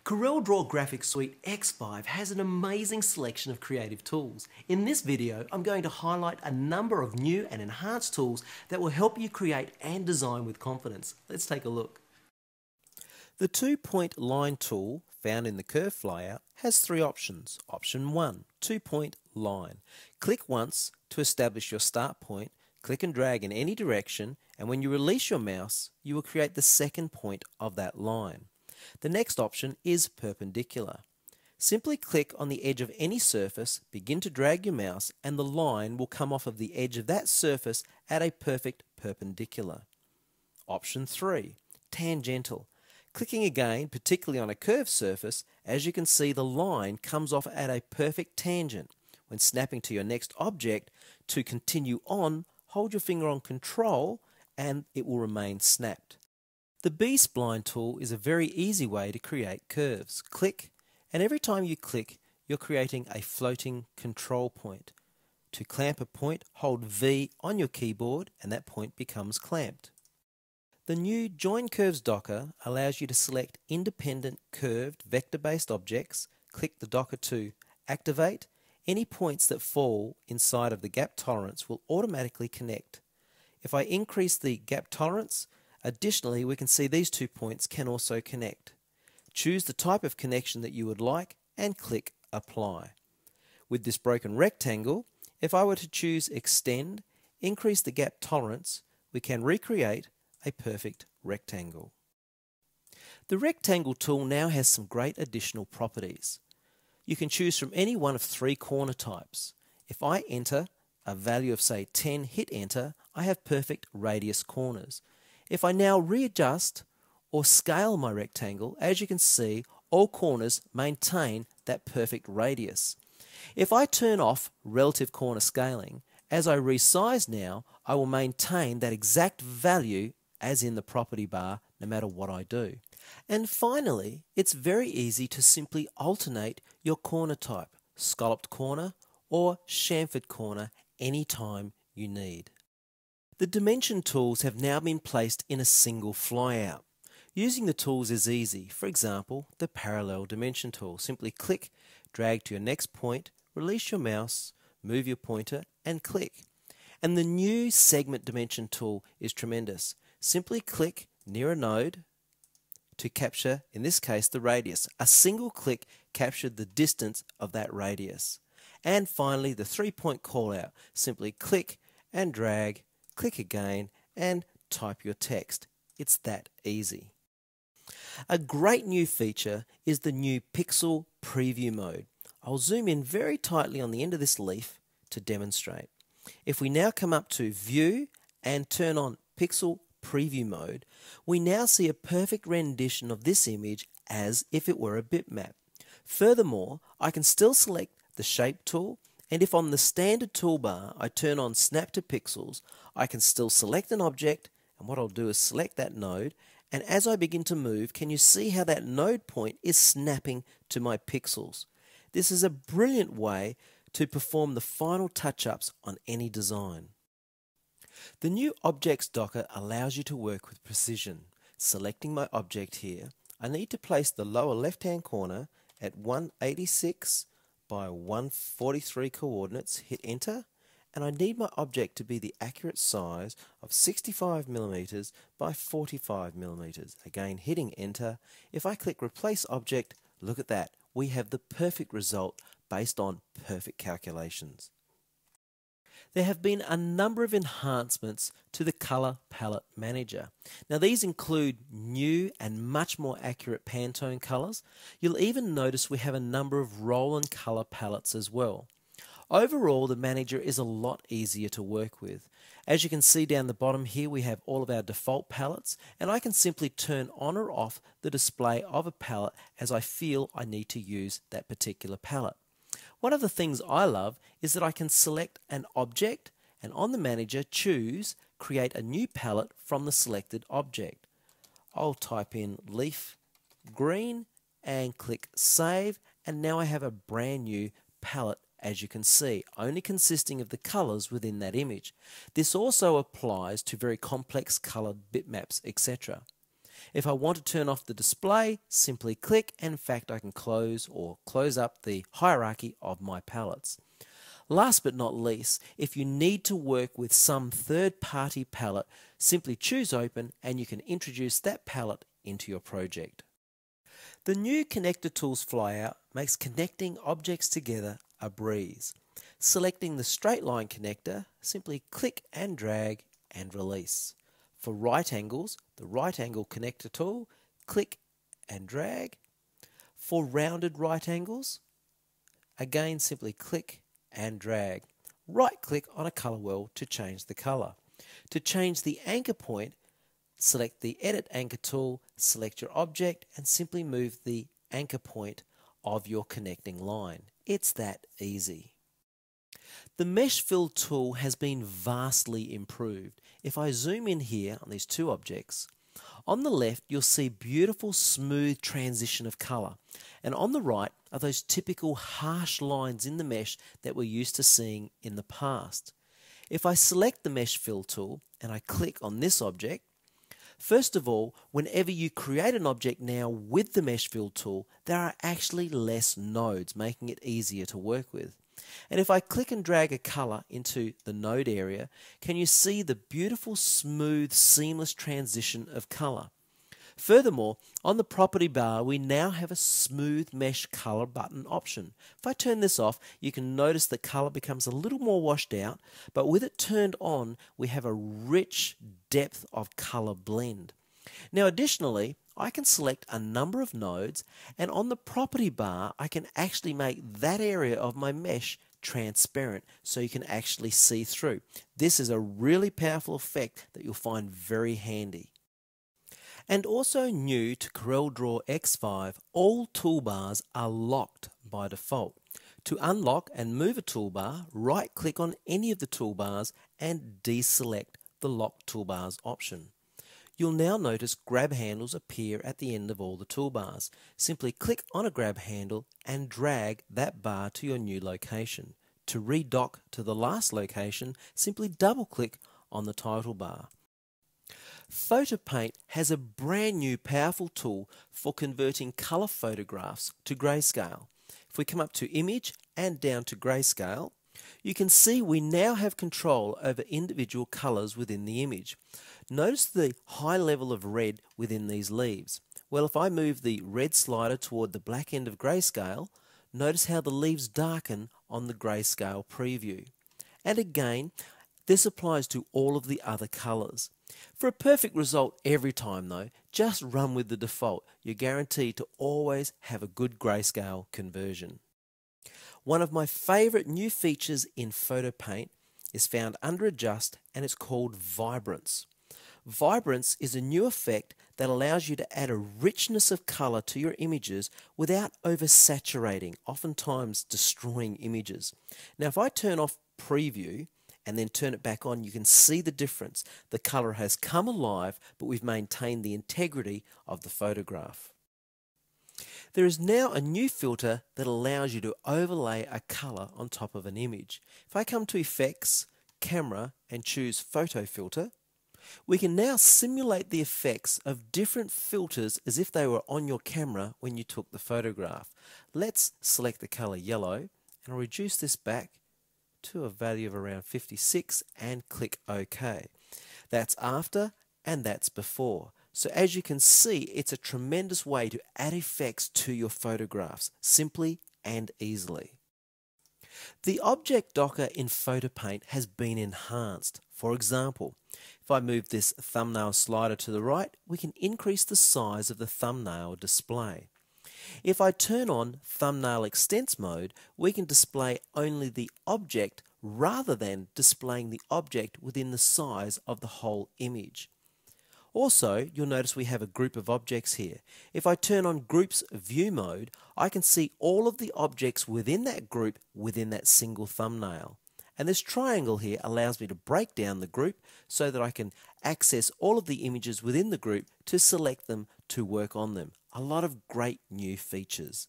CorelDRAW Graphics Suite X5 has an amazing selection of creative tools. In this video, I'm going to highlight a number of new and enhanced tools that will help you create and design with confidence. Let's take a look. The two-point line tool found in the curve flyout has three options. Option 1, two-point line. Click once to establish your start point, click and drag in any direction, and when you release your mouse, you will create the second point of that line. The next option is perpendicular. Simply click on the edge of any surface, begin to drag your mouse, and the line will come off of the edge of that surface at a perfect perpendicular. Option 3, tangential. Clicking again, particularly on a curved surface, as you can see the line comes off at a perfect tangent. When snapping to your next object, to continue on, hold your finger on Control and it will remain snapped. The B-spline tool is a very easy way to create curves. Click, and every time you click, you're creating a floating control point. To clamp a point, hold V on your keyboard and that point becomes clamped. The new Join Curves Docker allows you to select independent curved vector-based objects, click the docker to activate. Any points that fall inside of the gap tolerance will automatically connect. If I increase the gap tolerance, additionally we can see these 2 points can also connect. Choose the type of connection that you would like and click Apply. With this broken rectangle, if I were to choose Extend, increase the gap tolerance, we can recreate a perfect rectangle. The rectangle tool now has some great additional properties. You can choose from any one of 3 corner types. If I enter a value of say 10, hit enter, I have perfect radius corners. If I now readjust or scale my rectangle, as you can see, all corners maintain that perfect radius. If I turn off relative corner scaling, as I resize now, I will maintain that exact value as in the property bar, no matter what I do. And finally, it's very easy to simply alternate your corner type, scalloped corner or chamfered corner, anytime you need. The dimension tools have now been placed in a single flyout. Using the tools is easy. For example, the parallel dimension tool. Simply click, drag to your next point, release your mouse, move your pointer and click. And the new segment dimension tool is tremendous. Simply click near a node to capture, in this case, the radius. A single click captured the distance of that radius. And finally, the 3-point callout. Simply click and drag, click again, and type your text. It's that easy. A great new feature is the new Pixel Preview mode. I'll zoom in very tightly on the end of this leaf to demonstrate. If we now come up to View and turn on Pixel Preview mode, we now see a perfect rendition of this image as if it were a bitmap. Furthermore, I can still select the Shape tool, and if on the standard toolbar I turn on Snap to Pixels, I can still select an object, and what I'll do is select that node, and as I begin to move, can you see how that node point is snapping to my pixels? This is a brilliant way to perform the final touch-ups on any design. The new Objects Docker allows you to work with precision. Selecting my object here, I need to place the lower left-hand corner at 186 by 143 coordinates, hit enter, and I need my object to be the accurate size of 65mm by 45mm. Again, hitting enter. If I click replace object, look at that. We have the perfect result based on perfect calculations. There have been a number of enhancements to the Color Palette Manager. Now these include new and much more accurate Pantone colors. You'll even notice we have a number of roll and color palettes as well. Overall, the manager is a lot easier to work with. As you can see down the bottom here, we have all of our default palettes, and I can simply turn on or off the display of a palette as I feel I need to use that particular palette. One of the things I love is that I can select an object and on the manager choose create a new palette from the selected object. I'll type in leaf green and click save, and now I have a brand new palette, as you can see, only consisting of the colors within that image. This also applies to very complex colored bitmaps, etc. If I want to turn off the display, simply click, and in fact I can close or close up the hierarchy of my palettes. Last but not least, if you need to work with some third-party palette, simply choose Open and you can introduce that palette into your project. The new Connector Tools flyout makes connecting objects together a breeze. Selecting the straight line connector, simply click and drag and release. For right angles, the right angle connector tool, click and drag. For rounded right angles, again simply click and drag. Right click on a color wheel to change the color. To change the anchor point, select the Edit Anchor tool, select your object and simply move the anchor point of your connecting line. It's that easy. The Mesh Fill tool has been vastly improved. If I zoom in here on these two objects, on the left you'll see beautiful smooth transition of color, and on the right are those typical harsh lines in the mesh that we're used to seeing in the past. If I select the Mesh Fill tool and I click on this object, first of all, whenever you create an object now with the Mesh Fill tool, there are actually less nodes, making it easier to work with. And if I click and drag a color into the node area, can you see the beautiful, smooth, seamless transition of color? Furthermore, on the property bar, we now have a smooth mesh color button option. If I turn this off, you can notice the color becomes a little more washed out, but with it turned on, we have a rich depth of color blend. Now, additionally, I can select a number of nodes, and on the property bar, I can actually make that area of my mesh transparent so you can actually see through. This is a really powerful effect that you'll find very handy. And also new to CorelDRAW X5, all toolbars are locked by default. To unlock and move a toolbar, right-click on any of the toolbars and deselect the Lock Toolbars option. You'll now notice grab handles appear at the end of all the toolbars. Simply click on a grab handle and drag that bar to your new location. To redock to the last location, simply double-click on the title bar. PhotoPaint has a brand new powerful tool for converting color photographs to grayscale. If we come up to Image and down to Grayscale, you can see we now have control over individual colors within the image. Notice the high level of red within these leaves. Well, if I move the red slider toward the black end of Grayscale, notice how the leaves darken on the Grayscale preview. And again, this applies to all of the other colors. For a perfect result every time though, just run with the default. You're guaranteed to always have a good grayscale conversion. One of my favorite new features in PhotoPaint is found under Adjust, and it's called Vibrance. Vibrance is a new effect that allows you to add a richness of color to your images without oversaturating, oftentimes destroying images. Now if I turn off Preview and then turn it back on, you can see the difference. The color has come alive, but we've maintained the integrity of the photograph. There is now a new filter that allows you to overlay a color on top of an image. If I come to Effects, Camera, and choose Photo Filter, we can now simulate the effects of different filters as if they were on your camera when you took the photograph. Let's select the color yellow, and I'll reduce this back to a value of around 56 and click OK. That's after and that's before. So as you can see, it's a tremendous way to add effects to your photographs, simply and easily. The object docker in PhotoPaint has been enhanced. For example, if I move this thumbnail slider to the right, we can increase the size of the thumbnail display. If I turn on Thumbnail Extents mode, we can display only the object rather than displaying the object within the size of the whole image. Also, you'll notice we have a group of objects here. If I turn on Groups View mode, I can see all of the objects within that group within that single thumbnail. And this triangle here allows me to break down the group so that I can access all of the images within the group to select them to work on them. A lot of great new features.